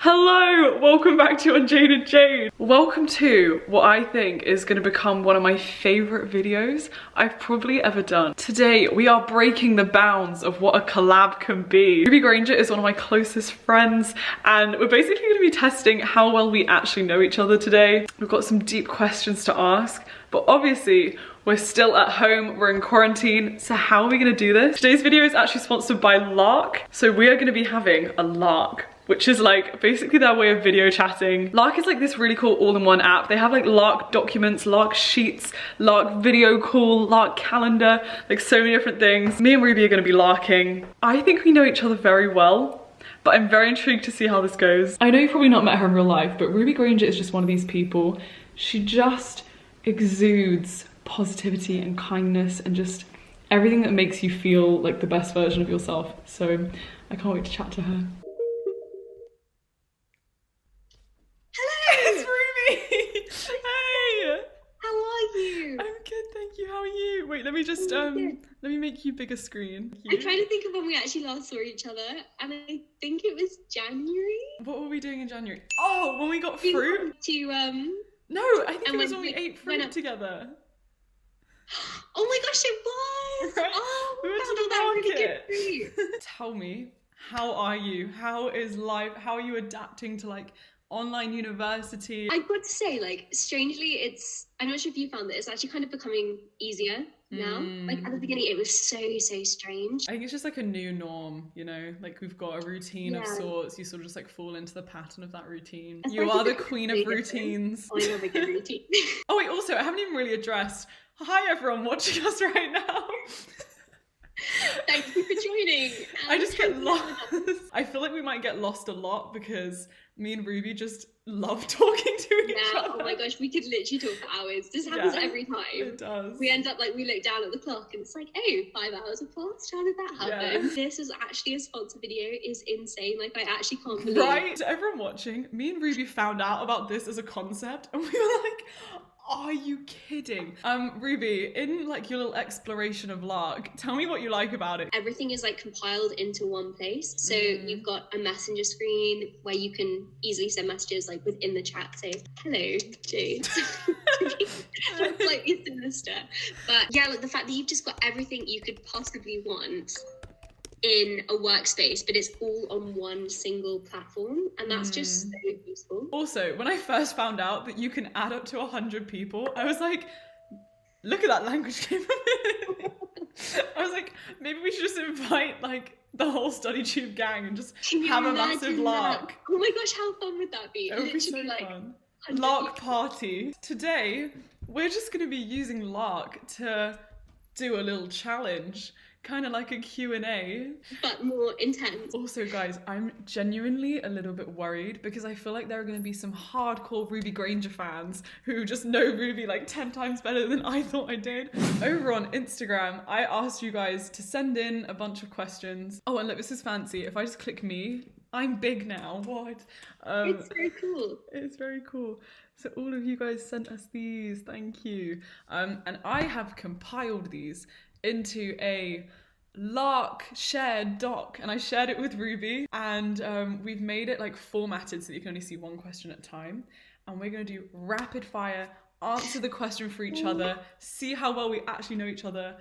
Hello, welcome back to Unjaded Jade. Welcome to what I think is going to become one of my favourite videos I've probably ever done. Today, we are breaking the bounds of what a collab can be. Ruby Granger is one of my closest friends, and we're basically going to be testing how well we actually know each other today. We've got some deep questions to ask, but obviously, we're still at home, we're in quarantine, so how are we going to do this? Today's video is actually sponsored by Lark, so we are going to be having a lark, which is like basically their way of video chatting. Lark is like this really cool all-in-one app. They have like Lark documents, Lark sheets, Lark video call, Lark calendar, like so many different things. Me and Ruby are gonna be larking. I think we know each other very well, but I'm very intrigued to see how this goes. I know you've probably not met her in real life, but Ruby Granger is just one of these people. She just exudes positivity and kindness and just everything that makes you feel like the best version of yourself. So I can't wait to chat to her. It's Ruby! Hey! How are you? I'm good, thank you. How are you? Wait, let me just let me make you bigger screen. I'm trying to think of when we actually last saw each other, and I think it was January. What were we doing in January? Oh, when we got fruit? No, I think it was when we ate fruit together. Oh my gosh, it was! Right? Oh, we went to the that market. really good fruit. Tell me, how are you? How is life? How are you adapting to like online university? I've got to say, like, strangely, I'm not sure if you found that it's actually kind of becoming easier now. Like, at the beginning, it was so strange. I think it's just like a new norm, you know? Like, we've got a routine of sorts. You sort of just like fall into the pattern of that routine. You are the queen of routines. Oh, I love a good routine. Oh wait, also, I haven't even really addressed, hi everyone watching us right now. Thank you for joining. I just get lost. I feel like we might get lost a lot because me and Ruby just love talking to each other. Oh my gosh, we could literally talk for hours. This happens every time. It does. We end up like, we look down at the clock and it's like, oh, 5 hours have passed. How did that happen? Yeah. This was actually a sponsored video. Is insane. Like, I actually can't believe. Right? To everyone watching, me and Ruby found out about this as a concept and we were like, are you kidding? Ruby, in like your little exploration of Lark, tell me what you like about it. Everything is like compiled into one place. So you've got a messenger screen where you can easily send messages like within the chat. Say, hello, Jade. That's like sinister. But yeah, like the fact that you've just got everything you could possibly want in a workspace, but it's all on one single platform, and that's just so useful. Also, when I first found out that you can add up to 100 people, I was like, look at that language capability. I was like, maybe we should just invite like the whole StudyTube gang and just have a massive lark. Oh my gosh, how fun would that be? It would be so fun. Lark party. Today, we're just going to be using Lark to do a little challenge. Kind of like a Q&A. But more intense. Also, guys, I'm genuinely a little bit worried because I feel like there are going to be some hardcore Ruby Granger fans who just know Ruby like 10 times better than I thought I did. Over on Instagram, I asked you guys to send in a bunch of questions. Oh, and look, this is fancy. If I just click me, I'm big now. What? It's very cool. It's very cool. So all of you guys sent us these. Thank you. And I have compiled these into a Lark shared doc, and I shared it with Ruby, and we've made it like formatted so that you can only see one question at a time, and we're going to do rapid fire, answer the question for each other, see how well we actually know each other,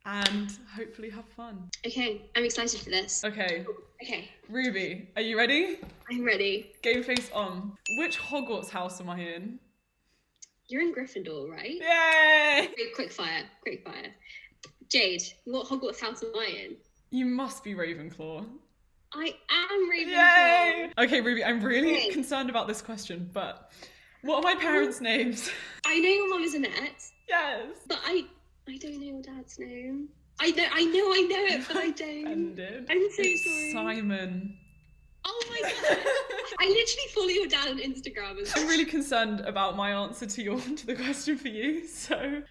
and hopefully have fun. Okay, I'm excited for this. Okay. Okay. Ruby, are you ready? I'm ready. Game face on. Which Hogwarts house am I in? You're in Gryffindor, right? Yay! Quick fire. Jade, what Hogwarts house am I in? You must be Ravenclaw. I am Ravenclaw. Yay! Okay, Ruby, I'm really concerned about this question, but what are my parents' names? I know your mum is Annette. Yes. But I don't know your dad's name. I know it, but I don't. I'm so sorry. Simon. Oh my god. I literally follow your dad on Instagram. I'm really concerned about my answer to the question for you, so.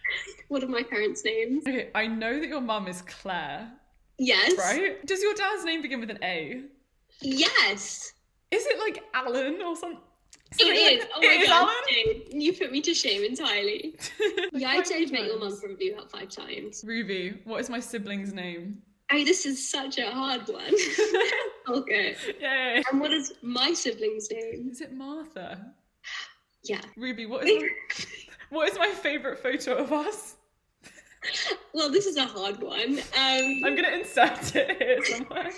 What are my parents' names? Okay, I know that your mum is Claire. Yes. Right? Does your dad's name begin with an A? Yes. Is it like Alan or something? It is. Like, oh my god, Alan? Jade, you put me to shame entirely. Yeah, I'd say I've met your mum probably about 5 times. Ruby, what is my sibling's name? Oh, this is such a hard one. Okay. Yay. And what is my sibling's name? Is it Martha? Yeah. Ruby, what is my favourite photo of us? Well, this is a hard one. I'm going to insert it here somewhere.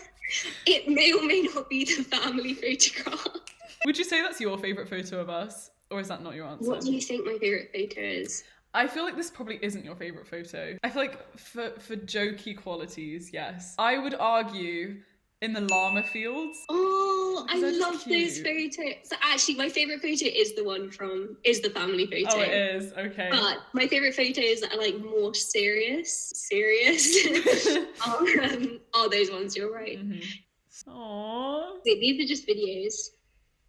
It may or may not be the family photograph. Would you say that's your favourite photo of us? Or is that not your answer? What do you think my favourite photo is? I feel like this probably isn't your favourite photo. I feel like for jokey qualities, yes. I would argue in the llama fields. Oh, I They're just love those cute. photos. So actually, my favourite photo is the family photo. Oh, it is? Okay. But my favourite photos that are like more serious are those ones, you're right. Mm-hmm. Aww. Wait, these are just videos.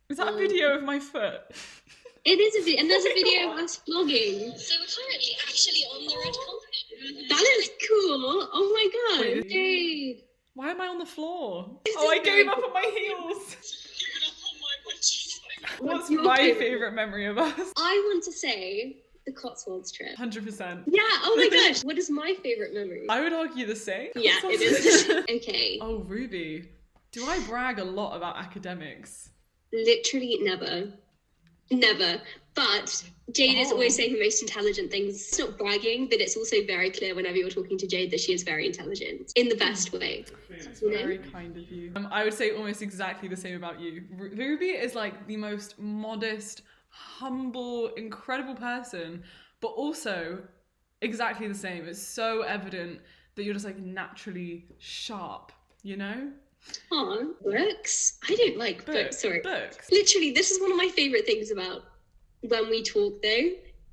Is that a video of my foot? It is a video, and there's a video of us vlogging. So we're currently actually on the red carpet. That is cool. Oh my god. Wait. Jade. Why am I on the floor? This Oh, is I gave very up on my heels. What's your my favourite? favourite memory of us? I want to say the Cotswolds trip. 100%. Yeah, oh my gosh. What is my favourite memory? I would argue the same. Yeah, it is. Okay. Oh, Ruby. Do I brag a lot about academics? Literally never. Never. But Jade is always saying the most intelligent things. It's not bragging, but it's also very clear whenever you're talking to Jade that she is very intelligent in the best way. That's very kind of you. I would say almost exactly the same about you. Ruby is like the most modest, humble, incredible person, but also exactly the same. It's so evident that you're just like naturally sharp, you know? Oh, books? I don't like books. Sorry. Books. Literally, this is one of my favourite things about when we talk though.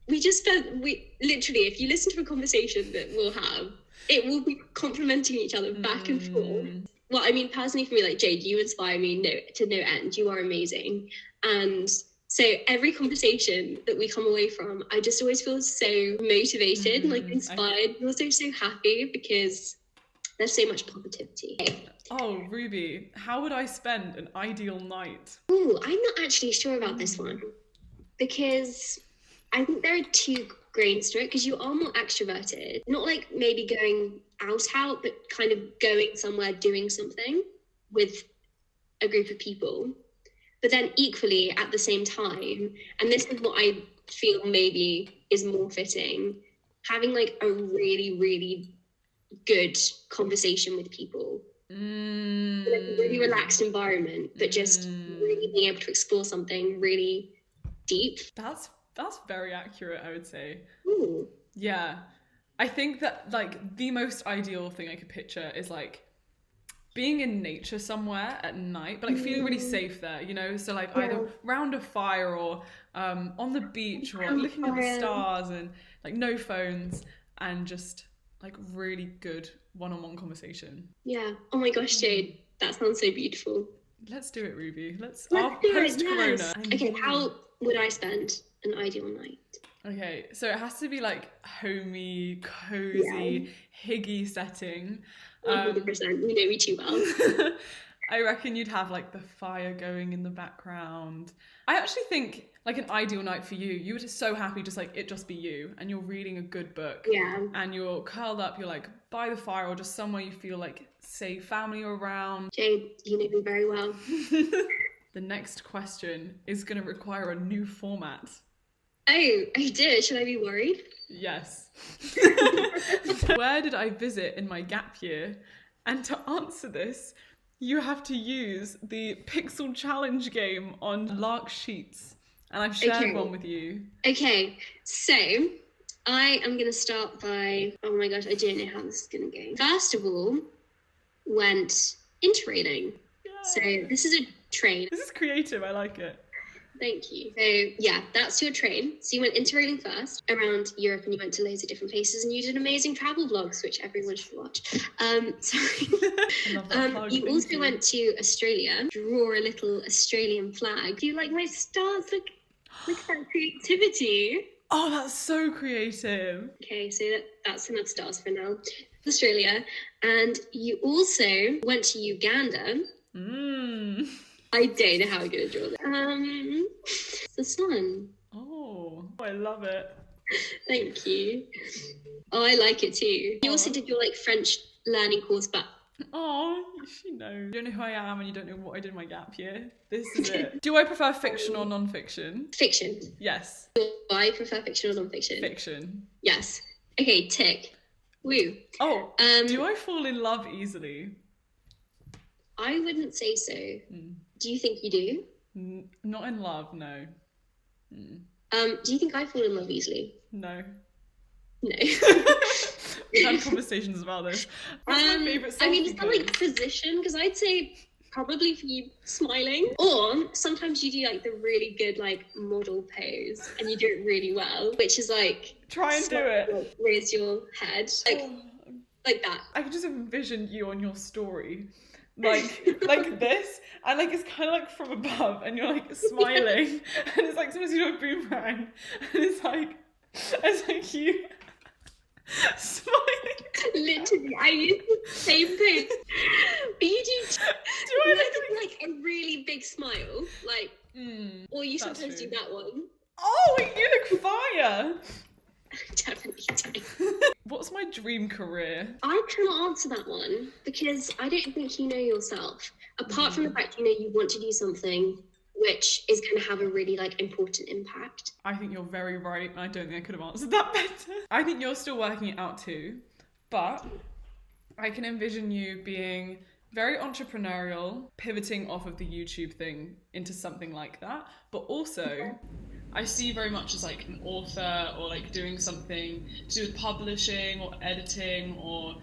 If you listen to a conversation that we'll have, it will be complimenting each other back and forth. Well, I mean, personally for me, like Jade, you inspire me to no end. You are amazing. And so every conversation that we come away from, I just always feel so motivated, like inspired, and also so happy because there's so much positivity. Oh, Ruby, how would I spend an ideal night? Ooh, I'm not actually sure about this one because I think there are two grains to it because you are more extroverted. Not like maybe going out, but kind of going somewhere, doing something with a group of people. But then equally at the same time, and this is what I feel maybe is more fitting, having like a really, really good conversation with people. Like a really relaxed environment, but just really being able to explore something really deep. That's very accurate, I would say. Ooh. Yeah. I think that like the most ideal thing I could picture is like being in nature somewhere at night, but like feeling really safe there, you know? So like either round a fire or on the beach or looking at the stars and like no phones and just like really good one-on-one conversation. Yeah. Oh my gosh, Jade, that sounds so beautiful. Let's do it, Ruby. Let's do it, post-corona. yes. Okay, how would I spend an ideal night? Okay, so it has to be like homey, cozy, higgy setting. 100%, you know me too well. I reckon you'd have like the fire going in the background. I actually think like an ideal night for you, you were just so happy just like it just be you and you're reading a good book. Yeah. And you're curled up, you're like by the fire or just somewhere you feel like safe, family around. Jade, you know me very well. The next question is going to require a new format. Oh, I did. Should I be worried? Yes. Where did I visit in my gap year? And to answer this, you have to use the Pixel Challenge game on Lark Sheets. And I've shared one with you. Okay, so I am going to start by, oh my gosh, I don't know how this is going to go. First of all, went interrailing. Yeah. So this is a train. This is creative, I like it. Thank you. So yeah, that's your train. So you went interrailing first around Europe and you went to loads of different places and you did amazing travel vlogs, which everyone should watch. You also went to Australia, draw a little Australian flag. Do you like my stars? Look at that creativity. Oh, that's so creative. Okay, so that's enough stars for now. Australia. And you also went to Uganda. I don't know how I'm going to draw that. The sun. Oh, I love it. Thank you. Oh, I like it too. You also did your like French learning course, but Oh, she knows. You don't know who I am and you don't know what I did in my gap year. This is it. Do I prefer fiction or non-fiction? Fiction. Yes. Do I prefer fiction or non-fiction? Fiction. Yes. Okay, tick. Woo. Oh, do I fall in love easily? I wouldn't say so. Do you think you do? Not in love, no. Do you think I fall in love easily? No. No. We've had conversations about this. What's my favourite song? I mean, is that like position? Because I'd say probably for you smiling. Or sometimes you do like the really good like model pose and you do it really well, which is like try and do it. Raise your head. Like that. I can just envision you on your story. Like this, and like it's kind of like from above, and you're like smiling, and it's like sometimes you do a boomerang, and it's like you smiling. Literally, I use the same pose. But you do I like a really big smile, like, or you sometimes do that one. Oh, you look fire. Definitely do. What's my dream career? I cannot answer that one because I don't think you know yourself. Apart from the fact you want to do something which is going to have a really like important impact. I think you're very right, and I don't think I could have answered that better. I think you're still working it out too, but I can envision you being very entrepreneurial, pivoting off of the YouTube thing into something like that, but also I see you very much as like an author or like doing something to do with publishing or editing or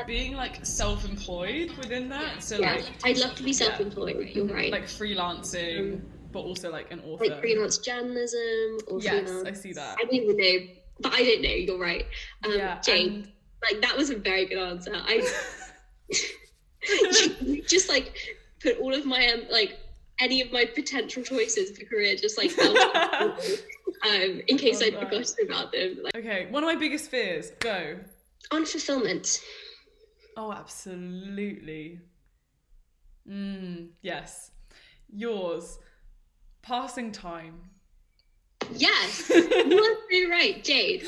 being like self-employed within that. So like I'd love to be self-employed, you're right. Like freelancing, but also like an author. Like freelance journalism or freelance. I see that. I don't even know, but I don't know, you're right. Jade, like that was a very good answer. You just like put all of my like any of my potential choices for career just like out in case I'd forgotten about them. Like, okay, one of my biggest fears, go. Unfulfillment. Oh, absolutely. Yes. Yours. Passing time. Yes, you are so right, Jade.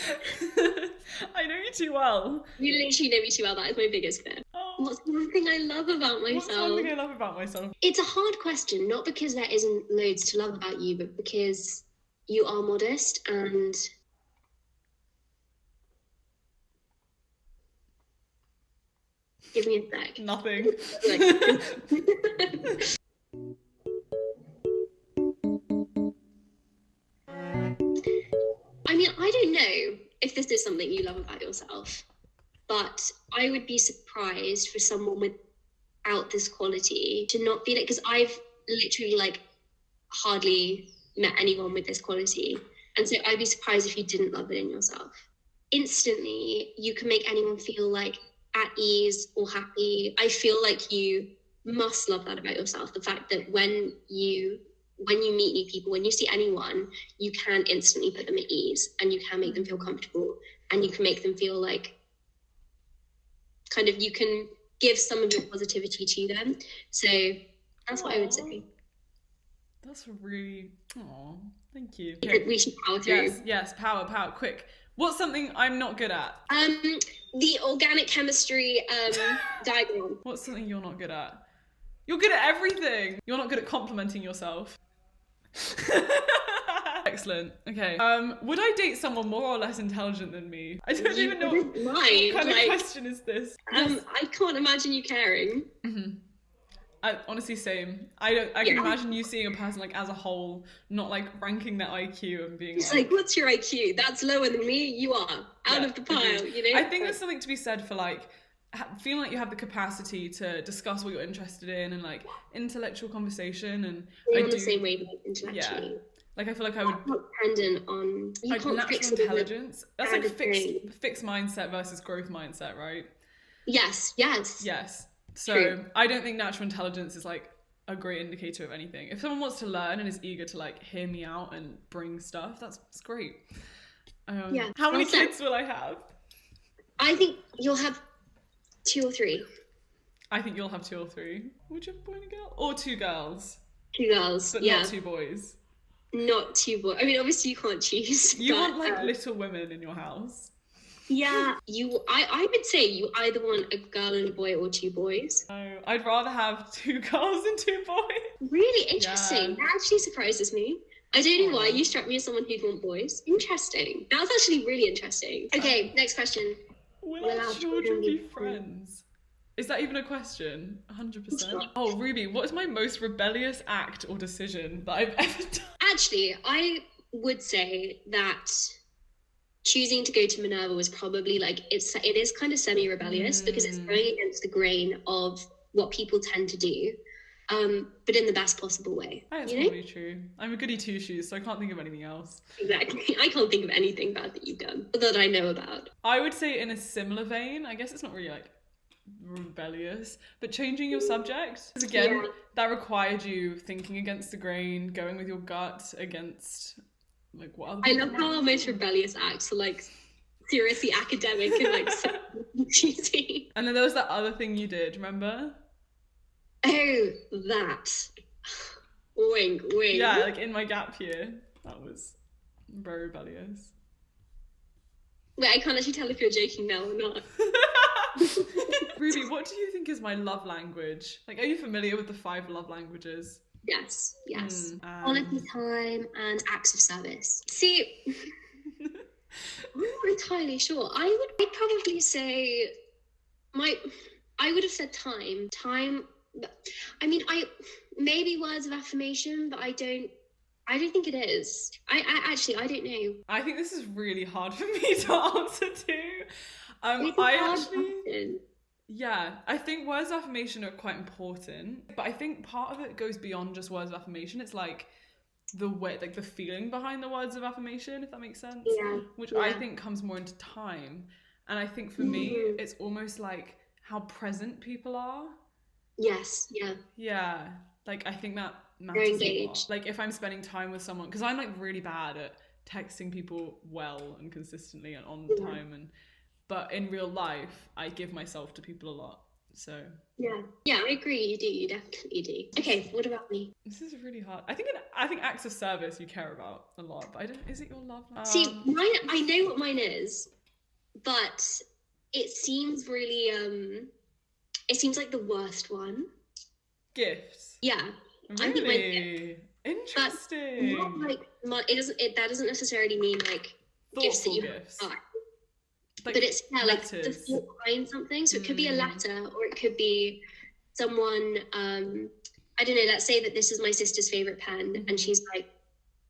I know you too well. You literally know me too well. That is my biggest fear. Oh. What's one thing I love about myself? What's one thing I love about myself? It's a hard question, not because there isn't loads to love about you, but because you are modest and give me a sec. Nothing. I mean, I don't know if this is something you love about yourself, but I would be surprised for someone without this quality to not feel it, because I've literally like hardly met anyone with this quality. And so I'd be surprised if you didn't love it in yourself. Instantly, you can make anyone feel like at ease or happy. I feel like you must love that about yourself. The fact that when you meet new people, when you see anyone, you can instantly put them at ease and you can make them feel comfortable and you can make them feel like kind of you can give some of your positivity to them. So that's what I would say. That's really, thank you. Okay. We should power through. Yes, power, quick. What's something I'm not good at? The organic chemistry diagram. What's something you're not good at? You're good at everything. You're not good at complimenting yourself. Excellent. Okay. Would I date someone more or less intelligent than me? I don't even know what kind of question is this. I can't imagine you caring. Honestly, same. I can imagine you seeing a person like as a whole, not like ranking their IQ and being like, what's your IQ? That's lower than me. You are out of the pile. You know. I think there's something to be said for like feeling like you have the capacity to discuss what you're interested in and like intellectual conversation. And we're on the same wavelength intellectually. Yeah. Like I feel like I would. Not dependent on like natural intelligence. That's like fixed mindset versus growth mindset, right? Yes. So true. I don't think natural intelligence is like a great indicator of anything. If someone wants to learn and is eager to like hear me out and bring stuff, that's great. How many kids will I have? I think you'll have 2 or 3. I think you'll have 2 or 3. Would you have a boy and a girl? Or 2 girls? 2 girls, but not 2 boys. Not 2 boys. I mean, obviously you can't choose. You want like Little Women in your house. Yeah, I would say you either want a girl and a boy or two boys. No, I'd rather have 2 girls and 2 boys. Really interesting. Yeah. That actually surprises me. I don't know why you struck me as someone who'd want boys. Interesting. That was actually really interesting. Okay, next question. Will our children be friends? Is that even a question? 100%. Oh, Ruby, what is my most rebellious act or decision that I've ever done? Actually, I would say that choosing to go to Minerva was probably like, it is kind of semi-rebellious because it's going against the grain of what people tend to do, but in the best possible way. That's probably true. I'm a goody two-shoes, so I can't think of anything else. Exactly. I can't think of anything bad that you've done that I know about. I would say in a similar vein, I guess it's not really like rebellious, but changing your subject. Because again, that required you thinking against the grain, going with your gut against like what other people I love how our most rebellious acts are like seriously academic and like so cheesy. And then there was that other thing you did, remember? Oh, that. Wink, wink. Yeah, like in my gap year. That was very rebellious. Wait, I can't actually tell if you're joking now or not. Ruby, what do you think is my love language? Like, are you familiar with the 5 love languages? Yes. Quality time and acts of service. See, I'm not entirely sure. I'd probably say I would have said time. I mean, maybe words of affirmation, but I don't think it is. I don't know. I think this is really hard for me to answer to. I think words of affirmation are quite important, but I think part of it goes beyond just words of affirmation. It's like the way, like the feeling behind the words of affirmation, if that makes sense. Yeah. Which I think comes more into time. And I think for me, it's almost like how present people are. Yes, yeah. Yeah. Like, I think that matters a lot. Like, if I'm spending time with someone, because I'm like really bad at texting people well and consistently and on time, but in real life, I give myself to people a lot. So yeah, I agree. You definitely do. Okay, what about me? This is really hard. I think acts of service you care about a lot, but I don't. Is it your love? See, mine. I know what mine is, but it seems really. It seems like the worst one. Gifts. Yeah. Really interesting. Not like that doesn't necessarily mean like gifts that you buy. Like, but it's like the thought behind something. So it could be a letter, or it could be someone. I don't know. Let's say that this is my sister's favorite pen, and she's like,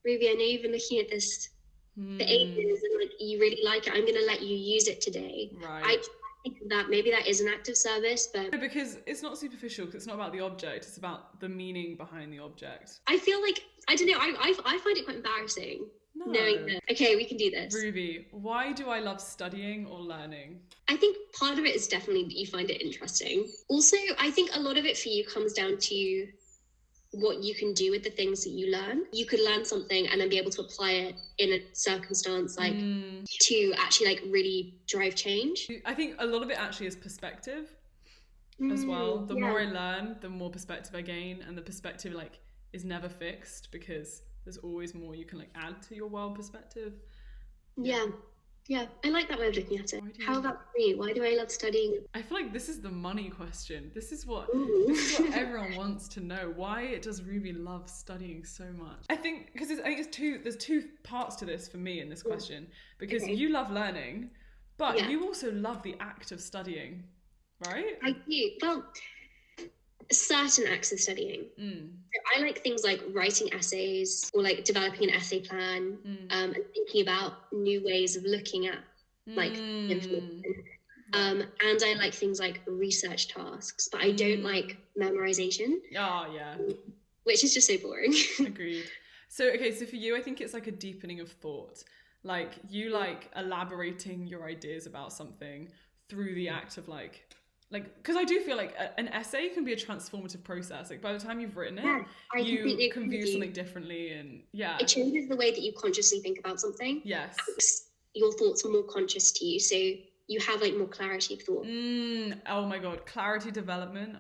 "Ruby, I know you've been looking at this for ages, and like you really like it. I'm going to let you use it today." Right. I think that maybe that is an act of service, but because it's not superficial. Because it's not about the object. It's about the meaning behind the object. I feel like I don't know. I find it quite embarrassing. No. Knowing that. Okay, we can do this. Ruby, why do I love studying or learning? I think part of it is definitely that you find it interesting. Also, I think a lot of it for you comes down to what you can do with the things that you learn. You could learn something and then be able to apply it in a circumstance like to actually like really drive change. I think a lot of it actually is perspective as well. The more I learn, the more perspective I gain, and the perspective like is never fixed because there's always more you can like add to your world perspective. Yeah. I like that way of looking at it. How about me? Why do I love studying? I feel like this is the money question. This is what everyone wants to know. Why does Ruby love studying so much? I think because there's two parts to this for me in this question. Because you love learning, but you also love the act of studying, right? I do. Well, certain acts of studying. So I like things like writing essays or like developing an essay plan and thinking about new ways of looking at like information. And I like things like research tasks, but I don't like memorization. Oh yeah. Which is just so boring. Agreed. So for you, I think it's like a deepening of thought. Like you like elaborating your ideas about something through the act of like because I do feel like an essay can be a transformative process. Like by the time you've written it, you can view something differently, and it changes the way that you consciously think about something. Yes, your thoughts are more conscious to you. So you have like more clarity of thought. Oh my god, clarity development.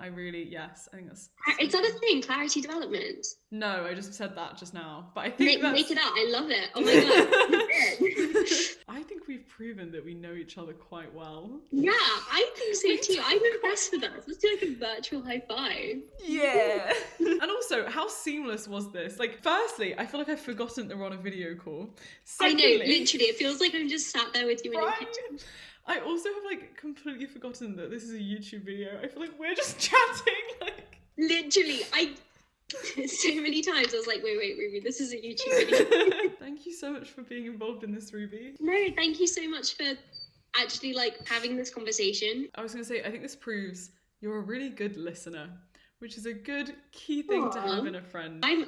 Yes, I think that's... Is that a thing, clarity development? No, I just said that just now, but I think Make it out. I love it. Oh my god. I think we've proven that we know each other quite well. Yeah, I think so too. I'm impressed with us. Let's do like a virtual high five. Yeah. And also, how seamless was this? Like, firstly, I feel like I've forgotten that we're on a video call. Secondly, I know, literally, it feels like I'm just sat there with you in your kitchen. I also have like completely forgotten that this is a YouTube video. I feel like we're just chatting, like... Literally, so many times I was like, wait, Ruby, this is a YouTube video. Thank you so much for being involved in this, Ruby. No, thank you so much for actually like having this conversation. I was gonna say, I think this proves you're a really good listener, which is a good key thing to have in a friend. I'm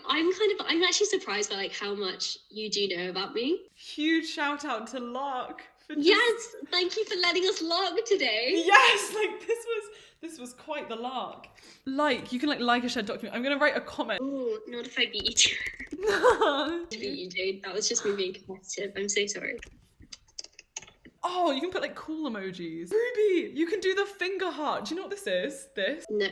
actually surprised by like how much you do know about me. Huge shout out to Lark. Yes, thank you for letting us lark today. Yes, like this was quite the lark. You can like a shared document. I'm gonna write a comment. Oh, not if I beat you. To beat you, Jade. That was just me being competitive. I'm so sorry. Oh, you can put like cool emojis. Ruby, you can do the finger heart. Do you know what this is? This? No.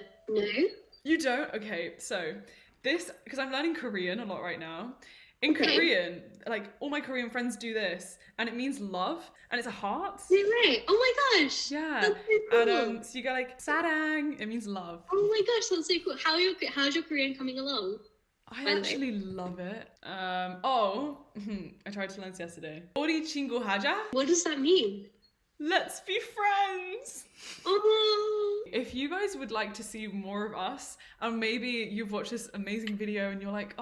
You don't? Okay, so this, because I'm learning Korean a lot right now. In Korean, like all my Korean friends do this, and it means love, and it's a heart. No way! Oh my gosh! Yeah. That's so cool. And so you go like sarang. It means love. Oh my gosh, that's so cool. How's your Korean coming along? I actually love it. I tried to learn this yesterday. 우리 친구 하자. What does that mean? Let's be friends. Oh. If you guys would like to see more of us, and maybe you've watched this amazing video and you're like,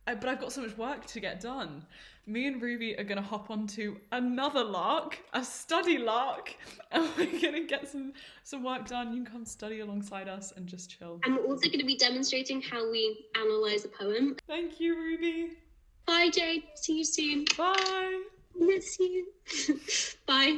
but I've got so much work to get done. Me and Ruby are gonna hop onto another lark, a study lark, and we're gonna get some work done. You can come study alongside us and just chill. And we're also gonna be demonstrating how we analyze a poem. Thank you, Ruby. Bye, Jade. See you soon. Bye. Miss you. Bye.